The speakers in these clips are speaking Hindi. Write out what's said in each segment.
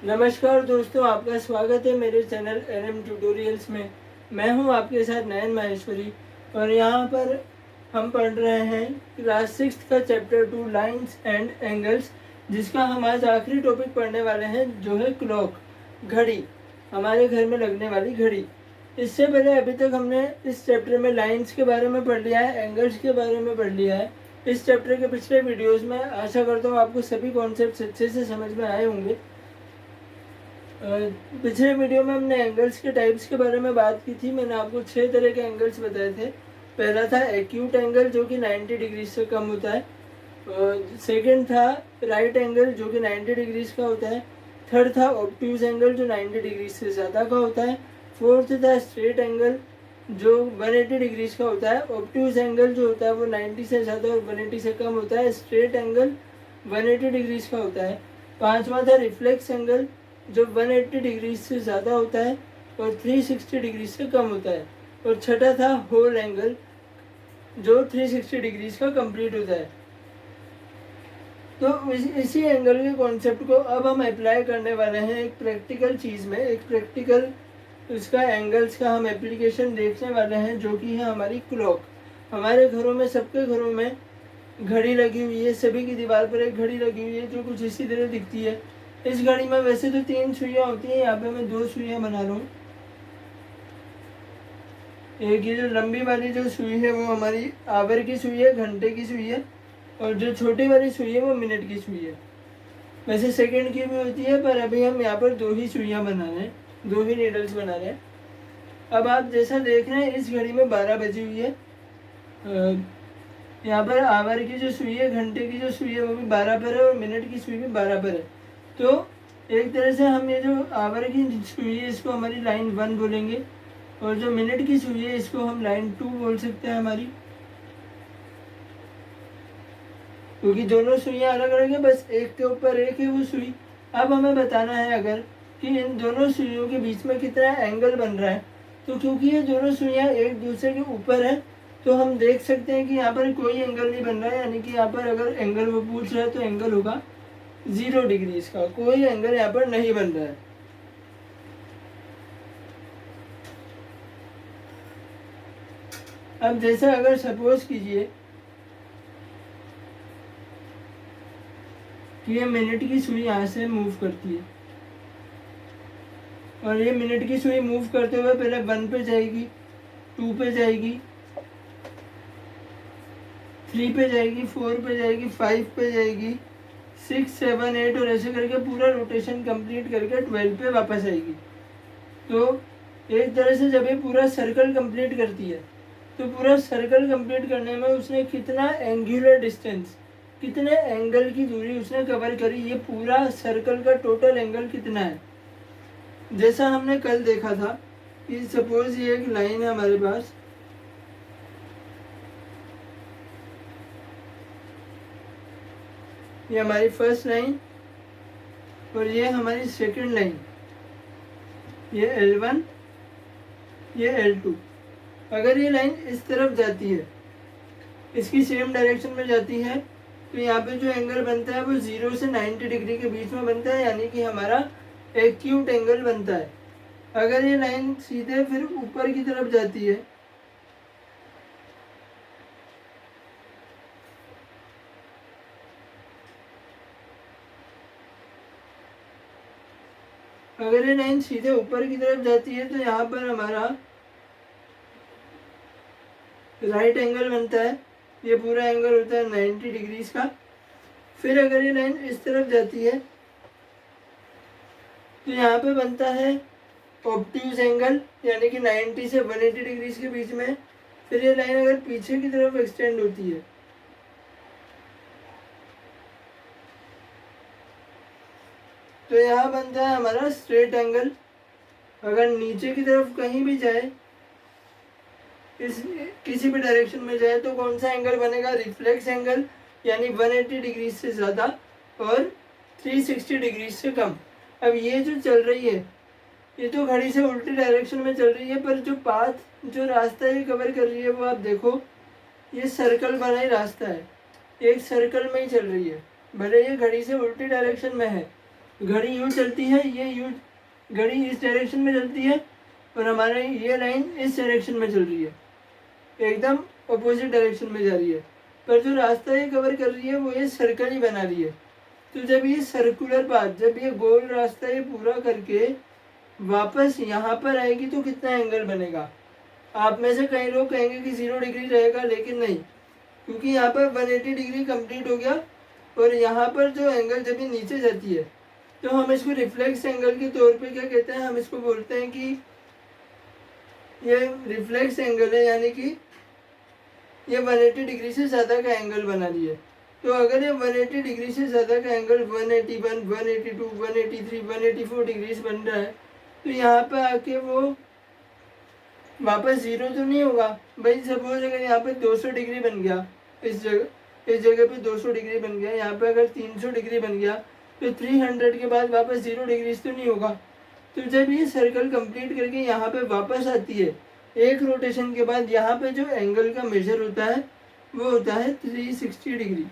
नमस्कार दोस्तों, आपका स्वागत है मेरे चैनल एनएम ट्यूटोरियल्स में। मैं हूं आपके साथ नयन माहेश्वरी और यहां पर हम पढ़ रहे हैं क्लास 6 का चैप्टर 2 लाइंस एंड एंगल्स, जिसका हम आज आखिरी टॉपिक पढ़ने वाले हैं, जो है क्लॉक, घड़ी, हमारे घर में लगने वाली घड़ी। इससे पहले अभी तक हमने इस चैप्टर में लाइंस के बारे में पढ़ लिया है, एंगल्स के बारे में पढ़ लिया है। इस चैप्टर के पिछले वीडियोज़ में आशा करता हूँ आपको सभी कॉन्सेप्ट अच्छे से समझ में आए होंगे। पिछले वीडियो में हमने एंगल्स के टाइप्स के बारे में बात की थी। मैंने आपको 6 तरह के एंगल्स बताए थे। पहला था एक्यूट एंगल, जो कि 90 डिग्री से कम होता है। सेकंड था राइट एंगल, जो कि 90 डिग्रीज का होता है। थर्ड था ऑब्ट्यूज एंगल, जो 90 डिग्री से ज़्यादा का होता है। फोर्थ था स्ट्रेट एंगल, जो 180 डिग्रीज का होता है। ऑब्ट्यूज एंगल जो होता है वो 90 से ज़्यादा और 180 से कम होता है। स्ट्रेट एंगल 180 डिग्रीज का होता है। पांचवा था रिफ्लेक्स एंगल, जो 180 डिग्री से ज़्यादा होता है और 360 डिग्री से कम होता है। और छठा था होल एंगल, जो 360 डिग्री का कंप्लीट होता है। तो इसी एंगल के कॉन्सेप्ट को अब हम अप्लाई करने वाले हैं एक प्रैक्टिकल चीज़ में, एक प्रैक्टिकल उसका एंगल्स का हम एप्लीकेशन देखने वाले हैं, जो कि है हमारी क्लॉक। हमारे घरों में, सबके घरों में घड़ी लगी हुई है। सभी की दीवार पर एक घड़ी लगी हुई है, जो कुछ इसी तरह दिखती है। इस घड़ी में वैसे तो 3 सुइयां होती हैं, यहाँ पे मैं 2 सुइयां बना रहा हूँ। एक ये जो लंबी वाली जो सुई है वो हमारी आवर की सुई है, घंटे की सुई है, और जो छोटी वाली सुई है वो मिनट की सुई है। वैसे सेकंड की भी होती है, पर अभी हम यहाँ पर 2 ही सुइयां बना रहे हैं, 2 ही नीडल्स बना रहे हैं। अब आप जैसा देख रहे हैं, इस घड़ी में 12 बजी हुई है। यहाँ पर आवर की जो सुई है, घंटे की जो सुई है, वो भी 12 पर है और मिनट की सुई भी 12 पर है। तो एक तरह से हम ये जो आवर की सुई है, इसको हमारी लाइन 1 बोलेंगे, और जो मिनट की सुई है, इसको हम लाइन 2 बोल सकते हैं हमारी, क्योंकि दोनों सुइयाँ अलग अलग है, बस एक के ऊपर एक है वो सुई। अब हमें बताना है अगर कि इन दोनों सुइयों के बीच में कितना एंगल बन रहा है, तो क्योंकि ये दोनों सुइयाँ एक दूसरे के ऊपर है, तो हम देख सकते हैं कि यहाँ पर कोई एंगल नहीं बन रहा है। यानी कि यहाँ पर अगर एंगल वो पूछ रहा है तो एंगल होगा 0 डिग्री का, कोई एंगल यहाँ पर नहीं बन रहा है। अब जैसे अगर सपोज कीजिए कि ये मिनट की सुई यहाँ से मूव करती है, और ये मिनट की सुई मूव करते हुए पहले 1 पे जाएगी, 2 पे जाएगी, 3 पे जाएगी, 4 पे जाएगी, 5 पे जाएगी, 6, 7, 8 और ऐसे करके पूरा रोटेशन कंप्लीट करके 12 पे वापस आएगी। तो एक तरह से जब ये पूरा सर्कल कंप्लीट करती है, तो पूरा सर्कल कंप्लीट करने में उसने कितना एंगुलर डिस्टेंस, कितने एंगल की दूरी उसने कवर करी, ये पूरा सर्कल का टोटल एंगल कितना है। जैसा हमने कल देखा था कि सपोज ये एक लाइन है हमारे पास, ये हमारी फर्स्ट लाइन और ये हमारी सेकंड लाइन, ये L1, ये L2। अगर ये लाइन इस तरफ जाती है, इसकी सेम डायरेक्शन में जाती है, तो यहाँ पे जो एंगल बनता है वो 0 से 90 डिग्री के बीच में बनता है, यानी कि हमारा एक्यूट एंगल बनता है। अगर ये लाइन सीधे फिर ऊपर की तरफ जाती है, अगर ये लाइन सीधे ऊपर की तरफ जाती है, तो यहाँ पर हमारा राइट एंगल बनता है। ये पूरा एंगल होता है 90 डिग्रीज का। फिर अगर ये लाइन इस तरफ जाती है, तो यहाँ पे बनता है ऑब्ट्यूज एंगल, यानी कि 90 से 180 डिग्रीज के बीच में। फिर ये लाइन अगर पीछे की तरफ एक्सटेंड होती है, तो यहाँ बनता है हमारा स्ट्रेट एंगल। अगर नीचे की तरफ कहीं भी जाए, इस किसी भी डायरेक्शन में जाए, तो कौन सा एंगल बनेगा, रिफ्लेक्स एंगल, यानी 180 डिग्री से ज़्यादा और 360 डिग्री से कम। अब ये जो चल रही है, ये तो घड़ी से उल्टी डायरेक्शन में चल रही है, पर जो पाथ, जो रास्ता ये कवर कर रही है, वो आप देखो, ये सर्कल बना ही रास्ता है, एक सर्कल में ही चल रही है, भले ये घड़ी से उल्टी डायरेक्शन में है, घड़ी यूँ चलती है, ये यूँ घड़ी इस डायरेक्शन में चलती है और हमारे ये लाइन इस डायरेक्शन में चल रही है, एकदम अपोजिट डायरेक्शन में जा रही है, पर जो रास्ता ये कवर कर रही है वो ये सर्कल ही बना रही है। तो जब ये सर्कुलर पाथ, जब ये गोल रास्ता ये पूरा करके वापस यहाँ पर आएगी तो कितना एंगल बनेगा? आप में से कई लोग कहेंगे कि 0 डिग्री रहेगा, लेकिन नहीं, क्योंकि यहाँ पर 180 डिग्री कंप्लीट हो गया और यहाँ पर जो एंगल जब ये नीचे जाती है तो हम इसको रिफ्लेक्स एंगल के तौर पे क्या कहते हैं, हम इसको बोलते हैं कि ये रिफ्लेक्स एंगल है, यानी कि ये 180 डिग्री से ज़्यादा का एंगल बना रही है। तो अगर ये 180 डिग्री से ज़्यादा का एंगल 181, 182, 183, 184 डिग्रीज बन रहा है, तो यहाँ पे आके वो वापस 0 तो नहीं होगा भाई। सपोज अगर यहाँ पे 200 डिग्री बन गया, इस जगह पे 200 डिग्री बन गया, यहाँ पे अगर 300 डिग्री बन गया, तो 300 के बाद वापस 0 डिग्रीज तो नहीं होगा। तो जब ये सर्कल कंप्लीट करके यहाँ पे वापस आती है, एक रोटेशन के बाद यहाँ पे जो एंगल का मेजर होता है वो होता है 360 डिग्री।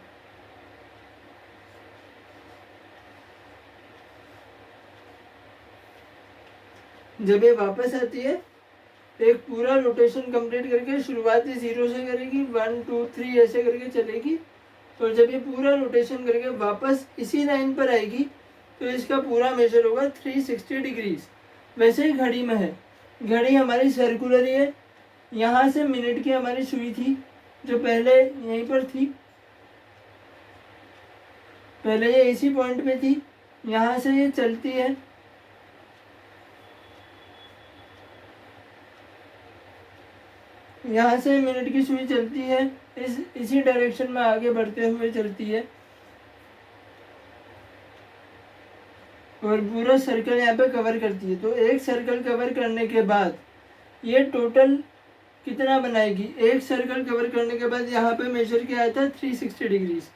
जब ये वापस आती है, एक पूरा रोटेशन कंप्लीट करके शुरुआती 0 से करेगी, 1 2 3 ऐसे करके चलेगी, और जब ये पूरा रोटेशन करके वापस इसी लाइन पर आएगी तो इसका पूरा मेजर होगा 360 डिग्रीज। वैसे ही घड़ी में है, घड़ी हमारी सर्कुलर ही है। यहाँ से मिनट की हमारी सुई थी जो पहले यहीं पर थी, पहले ये इसी पॉइंट पे थी, यहाँ से ये चलती है, यहाँ से मिनट की सुई चलती है, इसी डायरेक्शन में आगे बढ़ते हुए चलती है और पूरा सर्कल यहाँ पे कवर करती है। तो एक सर्कल कवर करने के बाद ये टोटल कितना बनाएगी? एक सर्कल कवर करने के बाद यहाँ पे मेजर किया था 360 डिग्रीज।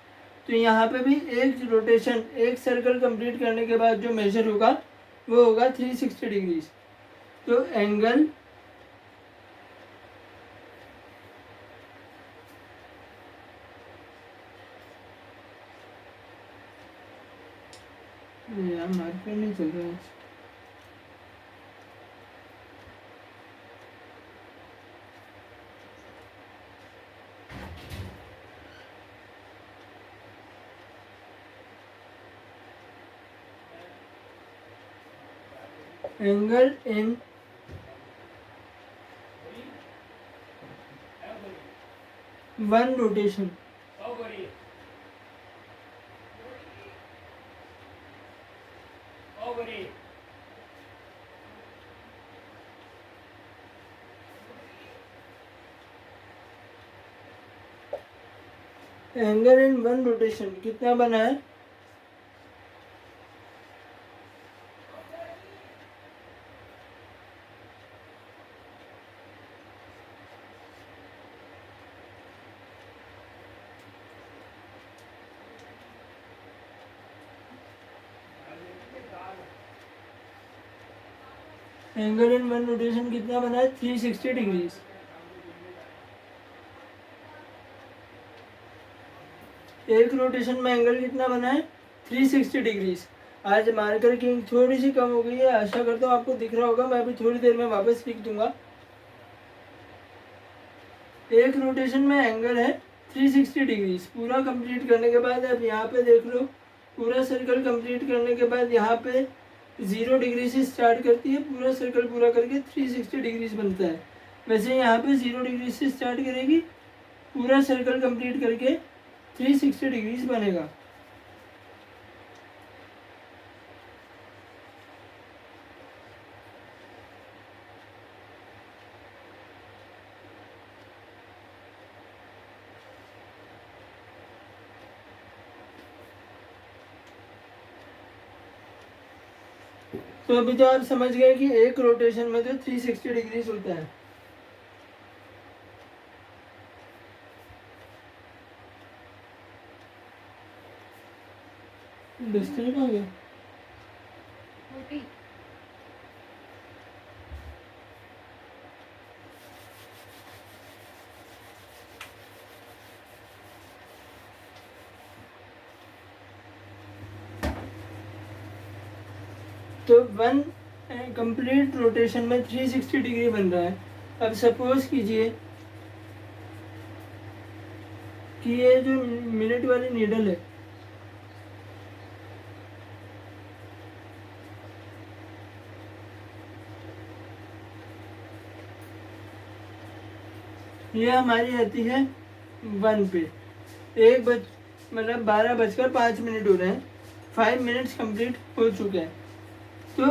तो यहाँ पे भी एक रोटेशन, एक सर्कल कंप्लीट करने के बाद जो मेजर होगा वो होगा 360 डिग्रीज। तो एंगल यार मार्कर नहीं चल रहा है। Angle in one rotation, angle in one rotation कितना बना है? एंगल इन वन रोटेशन कितना बना है? 360 डिग्रीज। एक रोटेशन में एंगल कितना बना है? 360 डिग्रीज। आज मार्कर की थोड़ी सी कम हो गई है, आशा करता हूँ आपको दिख रहा होगा। मैं अभी थोड़ी देर में वापस लिख दूंगा। एक रोटेशन में एंगल है 360 डिग्रीज। पूरा कंप्लीट करने के बाद अब यहाँ पे देख लो, पूरा सर्कल कंप्लीट करने के बाद यहाँ पे 0 डिग्री से स्टार्ट करती है, पूरा सर्कल पूरा करके 360 डिग्रीज बनता है। वैसे यहाँ पे 0 डिग्री से स्टार्ट करेगी, पूरा सर्कल कंप्लीट करके 360 डिग्रीज बनेगा। तो अभी तो आप समझ गए कि एक रोटेशन में तो 360 डिग्रीज होता है। डिस्टर्ब हो गया। तो वन कंप्लीट रोटेशन में 360 डिग्री बन रहा है। अब सपोज कीजिए कि ये जो मिनट वाली नीडल है ये हमारी आती है 1 पे। मतलब 12:05 हो रहे हैं, 5 मिनट्स कंप्लीट हो चुके हैं। तो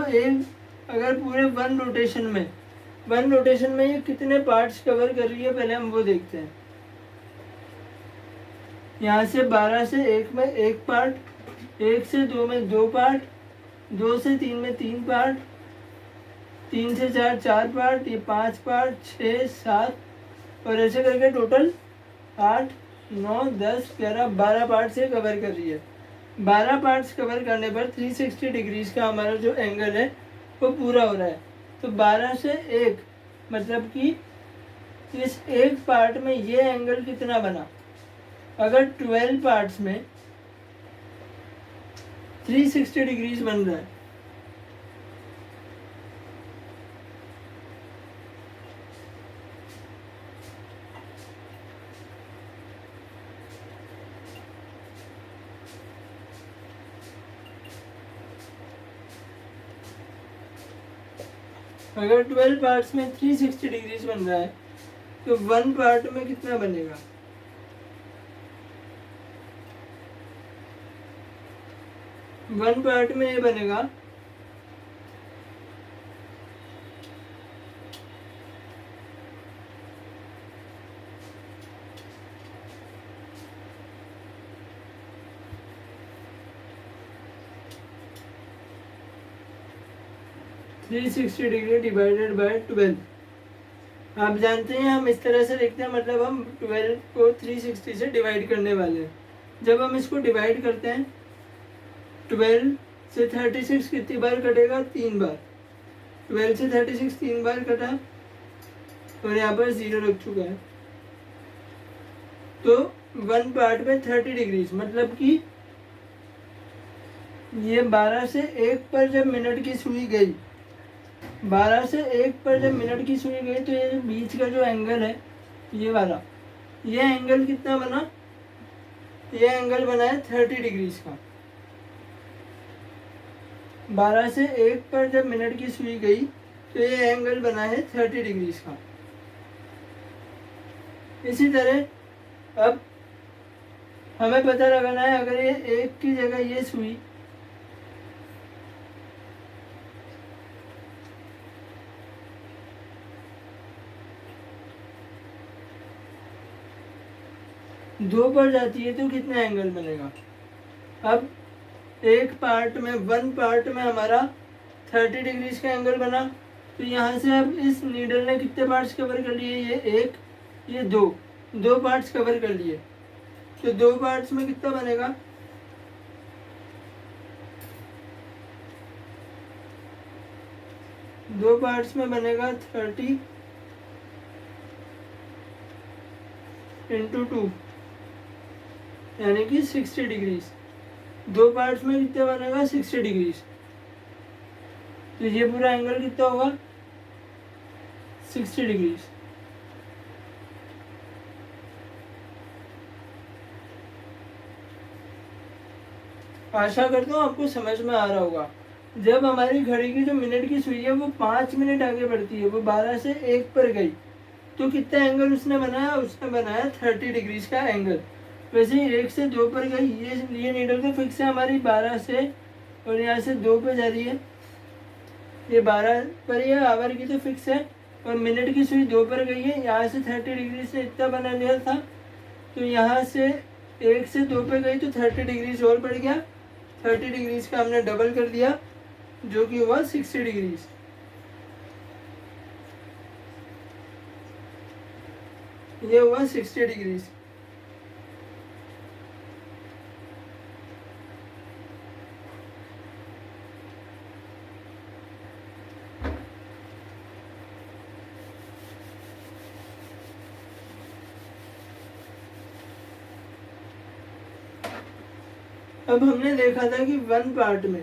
अगर पूरे वन रोटेशन में ये कितने पार्ट्स कवर कर रही है पहले हम वो देखते हैं। यहाँ से 12 से 1 में 1 पार्ट, 1 से 2 में 2 पार्ट, 2 से 3 में 3 पार्ट, 3 से 4 4 पार्ट, ये 5 पार्ट, 6 7 और ऐसे करके टोटल 8 9 10 11 12 पार्ट से कवर कर रही है। 12 पार्ट्स कवर करने पर 360 डिग्रीज का हमारा जो एंगल है वो पूरा हो रहा है। तो 12 से 1 मतलब कि इस एक पार्ट में ये एंगल कितना बना। अगर 12 पार्ट्स में 360 डिग्रीज बन रहा है अगर 12 पार्ट्स में 360 डिग्रीज बन रहा है तो 1 पार्ट में कितना बनेगा। वन पार्ट में ये बनेगा 360 डिग्री डिवाइडेड बाय 12। आप जानते हैं हम इस तरह से लिखते हैं, मतलब हम 12 को 360 से डिवाइड करने वाले हैं। जब हम इसको डिवाइड करते हैं 12 से 36 कितनी बार कटेगा, 3 बार। 12 से 36 3 बार कटा और यहाँ पर 0 रख चुका है। तो 1 पार्ट में 30 डिग्रीज मतलब कि ये 12 से 1 पर जब मिनट की सुई गई, 12 से 1 पर जब मिनट की सुई गई तो ये बीच का जो एंगल है ये वाला, ये एंगल कितना बना, ये एंगल बना है 30 डिग्रीज का। 12 से 1 पर जब मिनट की सुई गई तो ये एंगल बना है 30 डिग्रीज का। इसी तरह अब हमें पता लगाना है, अगर ये 1 की जगह ये सुई दो पर जाती है तो कितना एंगल बनेगा। अब एक पार्ट में 1 पार्ट में हमारा 30 डिग्रीज का एंगल बना, तो यहाँ से अब इस नीडल ने कितने पार्ट्स कवर कर लिए, ये 1 ये 2 पार्ट्स कवर कर लिए। तो 2 पार्ट्स में कितना बनेगा, दो पार्ट्स में बनेगा 30 × 2 यानी कि 60 डिग्रीज। 2 पार्ट्स में कितना बनेगा, 60 डिग्रीज। तो ये पूरा एंगल कितना होगा, 60 डिग्रीज। आशा करता हूँ आपको समझ में आ रहा होगा। जब हमारी घड़ी की जो मिनट की सुई है वो 5 मिनट आगे बढ़ती है, वो 12 से 1 पर गई तो कितना एंगल उसने बनाया, उसने बनाया 30 डिग्रीज का एंगल। वैसे ही 1 से 2 पर गई, ये नीडल तो फिक्स है हमारी 12 से, और यहाँ से 2 पे जा रही है, ये 12 पर ही है, आवर की तो फिक्स है। और मिनट की सुई 2 पर गई है, यहाँ से 30 डिग्री से इतना बना लिया था, तो यहाँ से 1 से 2 पे गई तो 30 डिग्रीज और बढ़ गया। 30 डिग्रीज का हमने डबल कर दिया जो कि हुआ 60 डिग्रीज। ये हुआ 60 डिग्रीज। अब हमने देखा था कि 1 पार्ट में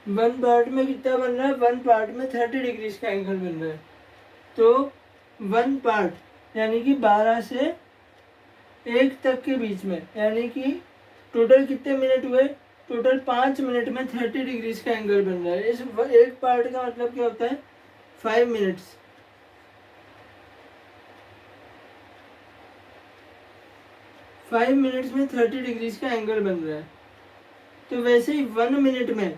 वन पार्ट में कितना बन रहा है, वन पार्ट में 30 डिग्रीज का एंगल बन रहा है। तो वन पार्ट यानी कि 12 से 1 तक के बीच में, यानी कि टोटल कितने मिनट हुए, टोटल 5 मिनट में 30 डिग्रीज का एंगल बन रहा है। इस एक पार्ट का मतलब क्या होता है, 5 मिनट्स। फाइव मिनट्स में 30 डिग्रीज का एंगल बन रहा है। तो वैसे ही 1 मिनट में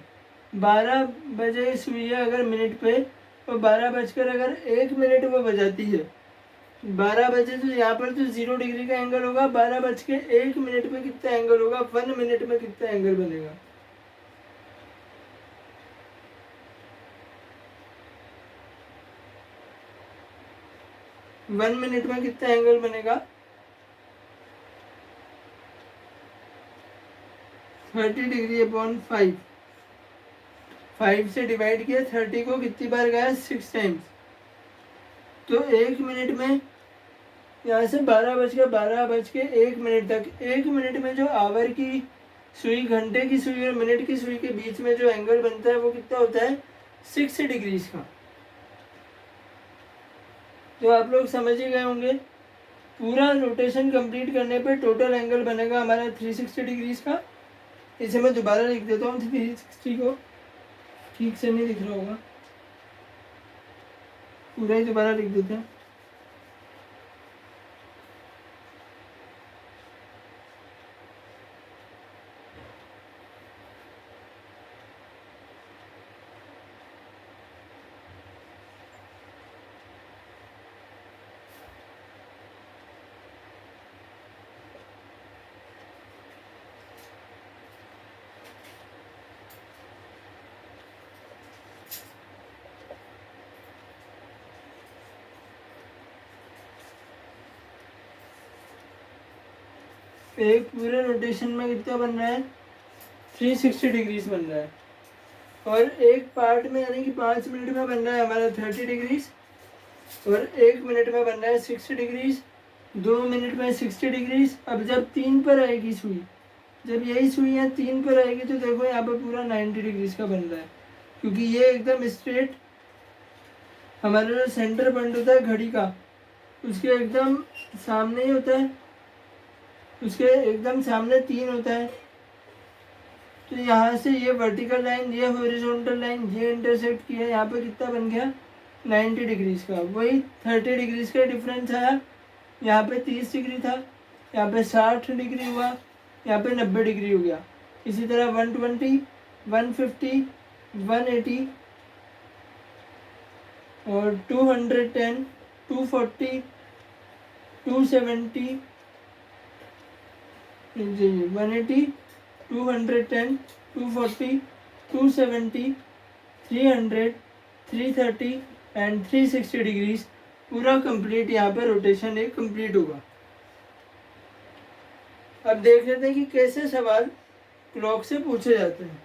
12 बजे सुई है अगर मिनट पे, तो 12 बजकर अगर 1 मिनट वो बजाती है, 12 बजे तो यहाँ पर तो 0 डिग्री का एंगल होगा, 12 बज के 1 मिनट में कितना एंगल होगा, 1 मिनट में कितना एंगल बनेगा। वन मिनट में कितना एंगल बनेगा, 30 डिग्री अपॉन 5, 5 से डिवाइड किया, 30 को कितनी बार गया, 6 टाइम्स। तो 1 मिनट में यहाँ से 12 बज के 1 मिनट तक, 1 मिनट में जो आवर की सुई, घंटे की सुई और मिनट की सुई के बीच में जो एंगल बनता है वो कितना होता है, 6 डिग्रीज का। तो आप लोग समझ ही गए होंगे। पूरा रोटेशन कंप्लीट करने पे टोटल एंगल बनेगा हमारा 360 डिग्रीज का। इसे मैं दोबारा लिख देता हूँ, 360 को, ठीक से नहीं दिख रहा होगा, पूरा ही दोबारा लिख देते हैं। एक पूरे रोटेशन में कितना बन रहा है, 360 डिग्रीज बन रहा है। और एक पार्ट में यानी कि 5 मिनट में बन रहा है हमारा 30 डिग्रीज, और 1 मिनट में बन रहा है 60 डिग्रीज, 2 मिनट में 60 डिग्रीज। अब जब 3 पर आएगी सुई, जब यही सुई है 3 पर आएगी, तो देखो यहाँ पर पूरा 90 डिग्रीज का बन रहा है, क्योंकि ये एकदम स्ट्रेट हमारा जो सेंटर पॉइंट होता है घड़ी का, उसके एकदम सामने ही होता है, उसके एकदम सामने 3 होता है। तो यहाँ से ये वर्टिकल लाइन, ये हॉरिजॉन्टल लाइन, ये इंटरसेक्ट किया, यहाँ पे कितना बन गया, 90 डिग्रीज का। वही 30 डिग्रीज का डिफरेंस आया, यहाँ पे 30 डिग्री था, यहाँ पे 60 डिग्री हुआ, यहाँ पे 90 डिग्री हो गया। इसी तरह 120, 150, 180 और 210, 240, 270, 180, 210, 240, 270, 300, 330 एंड 360 डिग्रीज पूरा कंप्लीट यहाँ पे रोटेशन एक कंप्लीट होगा। अब देख लेते हैं कि कैसे सवाल क्लॉक से पूछे जाते हैं।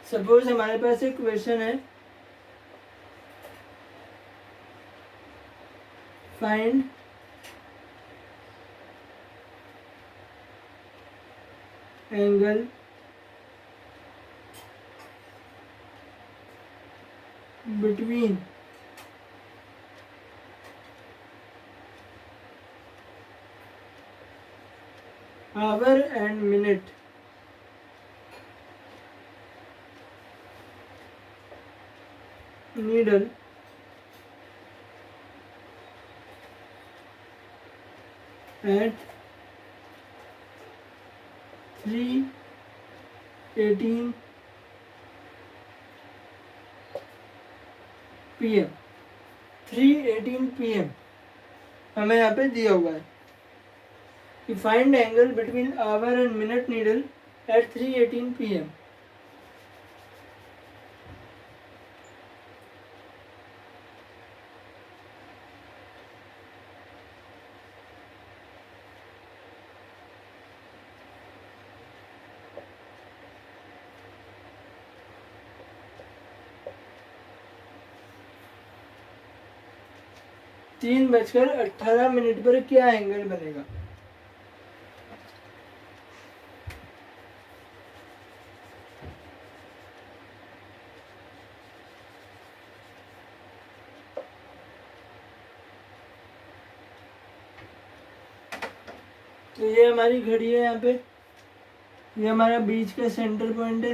सपोज हमारे पास एक क्वेश्चन है, find angle between hour and minute needle at 3:18 PM। 3:18 PM हमें यहाँ पे दिया हुआ है कि find angle between hour and minute needle at 3:18 PM। 3:18 पर क्या एंगल बनेगा? तो ये हमारी घड़ी है, यहाँ पे ये हमारा बीच का सेंटर पॉइंट है।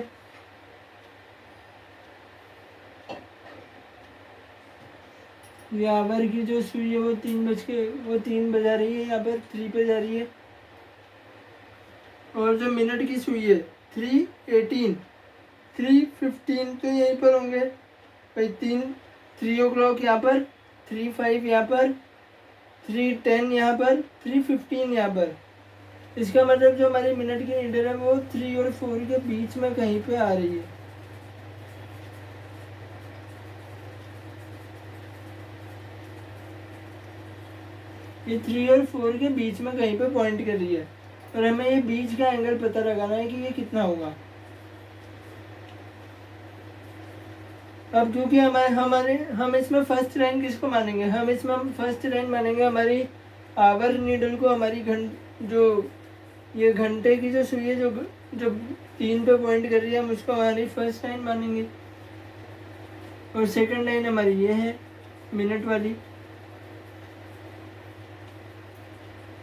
ये आवर की जो सुई है वो 3 बजा रही है, यहाँ पर 3 पे जा रही है। और जो मिनट की सुई है 3:18, 3:15 तो यहीं पर होंगे भाई। 3 o'clock यहाँ पर, 3:05 यहाँ पर, 3:10 यहाँ पर, 3:15 यहाँ पर। इसका मतलब जो हमारी मिनट की नीडल है वो 3 और 4 के बीच में कहीं पे आ रही है। ये 3 और 4 के बीच में कहीं पे पॉइंट कर रही है और हमें ये बीच का एंगल पता लगाना है कि ये कितना होगा। अब क्योंकि हम इसमें फर्स्ट लाइन किसको मानेंगे? हम इसमें फर्स्ट लाइन मानेंगे हमारी आवर नीडल को, हमारी जो ये घंटे की जो सुई है जो 3 पे पॉइंट कर रही है, हम उसको हमारी फर्स्ट लाइन मानेंगे। और सेकंड लाइन हमारी ये है मिनट वाली।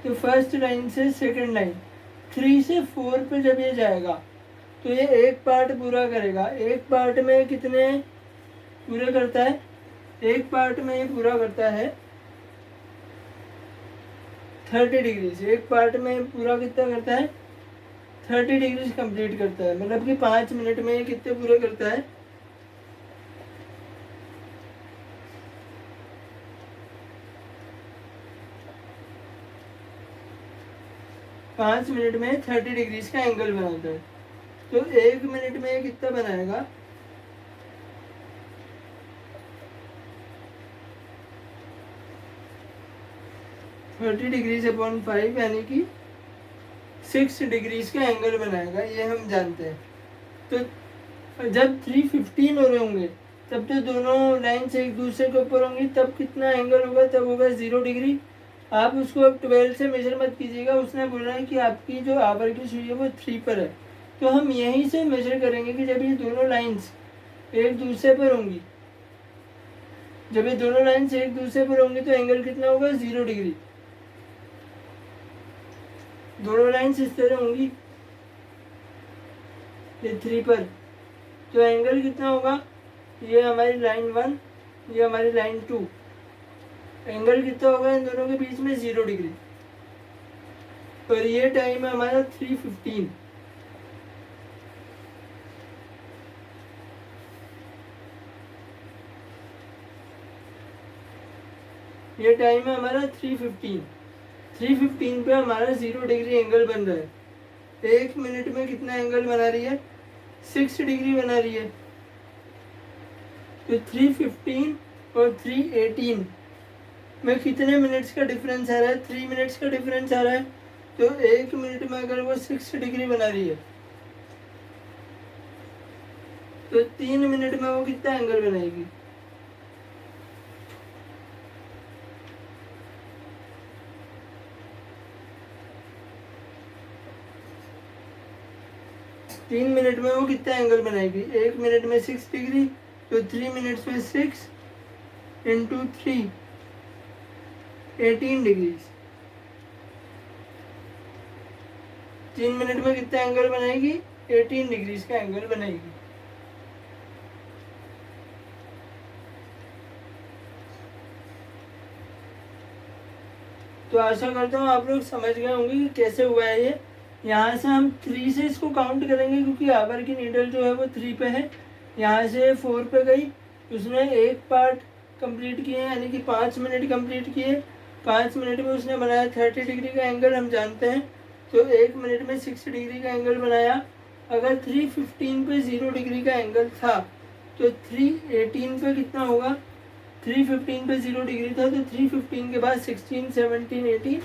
तो फर्स्ट लाइन से सेकंड लाइन 3 से 4 पे जब ये जाएगा तो ये एक पार्ट पूरा करेगा। एक पार्ट में कितने पूरे करता है? एक पार्ट में ये पूरा करता है 30 डिग्रीज। एक पार्ट में पूरा कितना करता है? 30 डिग्रीज कंप्लीट करता है। मतलब कि 5 मिनट में ये कितने पूरे करता है? 5 मिनट में 30 डिग्रीज का एंगल बनाता है। तो 1 मिनट में ये कितना बनाएगा? 30 डिग्रीज अपॉन 5 यानी कि 6 डिग्रीज का एंगल बनाएगा, ये हम जानते हैं। तो जब 3:15 हो रहे होंगे तब तो दोनों लाइन से एक दूसरे के ऊपर होंगी, तब कितना एंगल होगा? तब होगा 0 डिग्री। आप उसको अब 12 से मेजर मत कीजिएगा, उसने बोला है कि आपकी जो आवर की सुई है वो 3 पर है। तो हम यहीं से मेजर करेंगे कि जब ये दोनों लाइंस एक दूसरे पर होंगी, जब ये दोनों लाइंस एक दूसरे पर होंगी तो एंगल कितना होगा? 0 डिग्री। दोनों लाइंस इस तरह होंगी, ये 3 पर, तो एंगल कितना होगा? ये हमारी लाइन 1, ये हमारी लाइन 2। एंगल कितना होगा इन दोनों के बीच में? 0 डिग्री। और ये टाइम है हमारा 3:15। ये टाइम है हमारा 3:15। 3:15 पे हमारा 0 डिग्री एंगल बन रहा है। 1 मिनट में कितना एंगल बना रही है? 6 डिग्री बना रही है। तो 3:15 और 3:18 में कितने मिनट्स का डिफरेंस आ रहा है? 3 मिनट्स का डिफरेंस आ रहा है। तो 1 मिनट में अगर वो 6 डिग्री बना रही है तो 3 मिनट में वो कितना एंगल बनाएगी? तीन मिनट में वो कितना एंगल बनाएगी? 1 मिनट में 6 डिग्री, तो 3 मिनट्स में 6 इंटू 3 18 डिग्रीज। 3 मिनट में कितना एंगल बनाएगी? 18 डिग्रीज का एंगल बनाएगी। तो आशा करता हूँ आप लोग समझ गए होंगे कि कैसे हुआ है ये। यहाँ से हम 3 से इसको काउंट करेंगे क्योंकि आवर की नीडल जो है वो 3 पे है। यहाँ से 4 पे गई, उसने एक पार्ट कंप्लीट किए यानी कि 5 मिनट कंप्लीट किए। 5 मिनट में उसने बनाया 30 डिग्री का एंगल, हम जानते हैं। तो 1 मिनट में 6 डिग्री का एंगल बनाया। अगर 3:15 पे 0 डिग्री का एंगल था तो 3:18 पे कितना होगा? 3:15 पे 0 डिग्री था तो 3:15 के बाद 16, 17, 18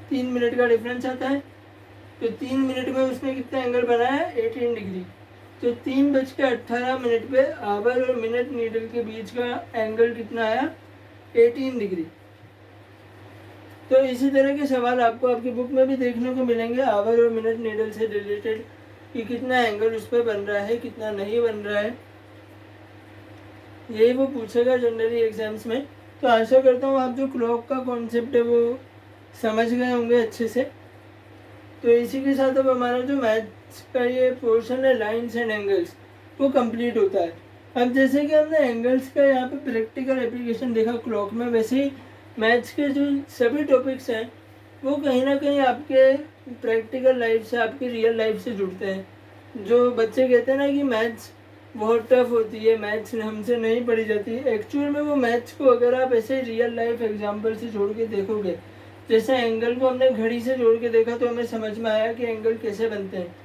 3 मिनट का डिफरेंस आता है। तो 3 मिनट में उसने कितना एंगल बनाया? 18 डिग्री। तो 3:18 पे आवर और मिनट नीडल के बीच का एंगल कितना आया? 18 डिग्री। तो इसी तरह के सवाल आपको आपकी बुक में भी देखने को मिलेंगे, आवर और मिनट नीडल से रिलेटेड, कि कितना एंगल उस पर बन रहा है, कितना नहीं बन रहा है, यही वो पूछेगा जनरली एग्जाम्स में। तो आशा करता हूँ आप जो क्लॉक का कॉन्सेप्ट है वो समझ गए होंगे अच्छे से। तो इसी के साथ अब हमारा जो मैथ्स का ये पोर्शन है लाइन्स एंड एंगल्स, वो कंप्लीट होता है। अब जैसे कि हमने एंगल्स का यहाँ पे प्रैक्टिकल एप्लीकेशन देखा क्लॉक में, वैसे ही मैथ्स के जो सभी टॉपिक्स हैं वो कहीं ना कहीं आपके प्रैक्टिकल लाइफ से, आपकी रियल लाइफ से जुड़ते हैं। जो बच्चे कहते हैं ना कि मैथ्स बहुत टफ होती है, मैथ्स हमसे नहीं पढ़ी जाती, एक्चुअल में वो मैथ्स को अगर आप ऐसे रियल लाइफ एग्जांपल से जोड़ के देखोगे, जैसे एंगल को हमने घड़ी से जोड़ के देखा तो हमें समझ में आया कि एंगल कैसे बनते हैं।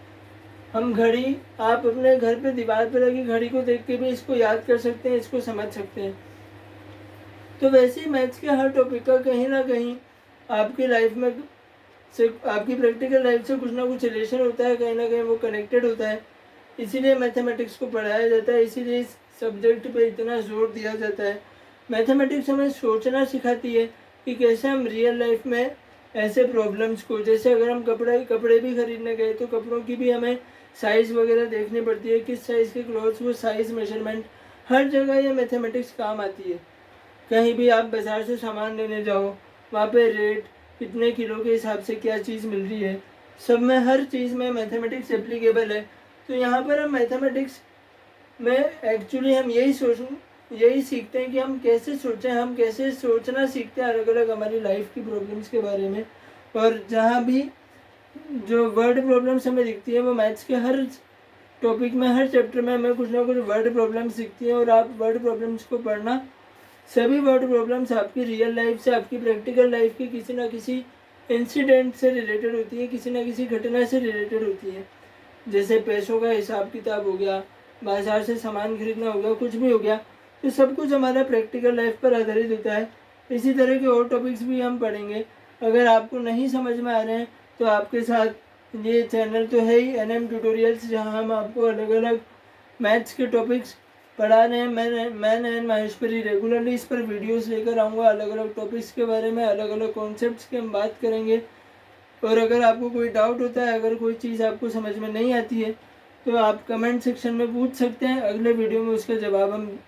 हम घड़ी, आप अपने घर पे दीवार पर लगी घड़ी को देख के भी इसको याद कर सकते हैं, इसको समझ सकते हैं। तो वैसे ही मैथ्स के हर टॉपिक का कहीं ना कहीं आपकी लाइफ में से, आपकी प्रैक्टिकल लाइफ से कुछ ना कुछ रिलेशन होता है, कहीं ना कहीं वो कनेक्टेड होता है। इसीलिए मैथमेटिक्स को पढ़ाया जाता है, इसीलिए इस सब्जेक्ट पे इतना जोर दिया जाता है। मैथमेटिक्स हमें सोचना सिखाती है कि कैसे हम रियल लाइफ में ऐसे प्रॉब्लम्स को, जैसे अगर हम कपड़े भी खरीदने गए तो कपड़ों की भी हमें साइज़ वगैरह देखनी पड़ती है, किस साइज़ के क्लॉथ्स, वो साइज़ मेजरमेंट, हर जगह ये मैथमेटिक्स काम आती है। कहीं भी आप बाज़ार से सामान लेने जाओ, वहाँ पे रेट कितने किलो के हिसाब से क्या चीज़ मिल रही है, सब में, हर चीज़ में मैथमेटिक्स एप्लीकेबल है। तो यहाँ पर हम मैथमेटिक्स में एक्चुअली हम यही सीखते हैं कि हम कैसे सोचें, हम कैसे सोचना सीखते हैं अलग अलग हमारी लाइफ की प्रॉब्लम्स के बारे में। और जहाँ भी जो वर्ड प्रॉब्लम्स हमें दिखती है वो मैथ्स के हर टॉपिक में, हर चैप्टर में हमें कुछ ना कुछ वर्ड प्रॉब्लम्स दिखती है। और आप वर्ड प्रॉब्लम्स को पढ़ना, सभी वर्ड प्रॉब्लम्स आपकी रियल लाइफ से, आपकी प्रैक्टिकल लाइफ के किसी ना किसी इंसिडेंट से रिलेटेड होती है, किसी ना किसी घटना से रिलेटेड होती है। जैसे पैसों का हिसाब किताब हो गया, बाजार से सामान खरीदना हो गया, कुछ भी हो गया, तो सब कुछ हमारा प्रैक्टिकल लाइफ पर आधारित होता है। इसी तरह के और टॉपिक्स भी हम पढ़ेंगे। अगर आपको नहीं समझ में आ रहे हैं तो आपके साथ ये चैनल तो है ही, NM ट्यूटोरियल्स, जहाँ हम आपको अलग अलग मैथ्स के टॉपिक्स पढ़ा रहे हैं। मैं नयन माहेश्वरी रेगुलरली इस पर वीडियोस लेकर आऊँगा, अलग अलग टॉपिक्स के बारे में, अलग अलग कॉन्सेप्ट्स की हम बात करेंगे। और अगर आपको कोई डाउट होता है, अगर कोई चीज़ आपको समझ में नहीं आती है तो आप कमेंट सेक्शन में पूछ सकते हैं, अगले वीडियो में उसका जवाब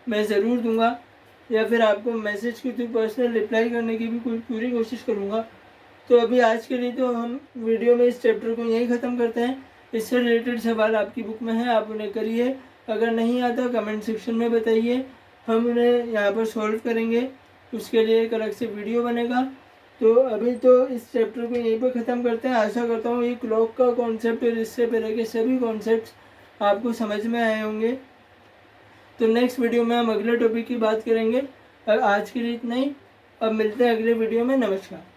मैं ज़रूर दूंगा, या फिर आपको मैसेज के थ्रू पर्सनल रिप्लाई करने की भी पूरी कोशिश करूंगा। तो अभी आज के लिए तो हम वीडियो में इस चैप्टर को यहीं ख़त्म करते हैं। इससे रिलेटेड सवाल आपकी बुक में है, आप उन्हें करिए, अगर नहीं आता कमेंट सेक्शन में बताइए, हम उन्हें यहाँ पर सॉल्व करेंगे, उसके लिए एक अलग से वीडियो बनेगा। तो अभी तो इस चैप्टर को यहीं पर ख़त्म करते हैं। आशा करता हूँ ये क्लॉक का कॉन्सेप्ट और इससे पहले के सभी कॉन्सेप्ट्स आपको समझ में आए होंगे। तो नेक्स्ट वीडियो में हम अगले टॉपिक की बात करेंगे। आज के लिए इतना ही, अब मिलते हैं अगले वीडियो में। नमस्कार।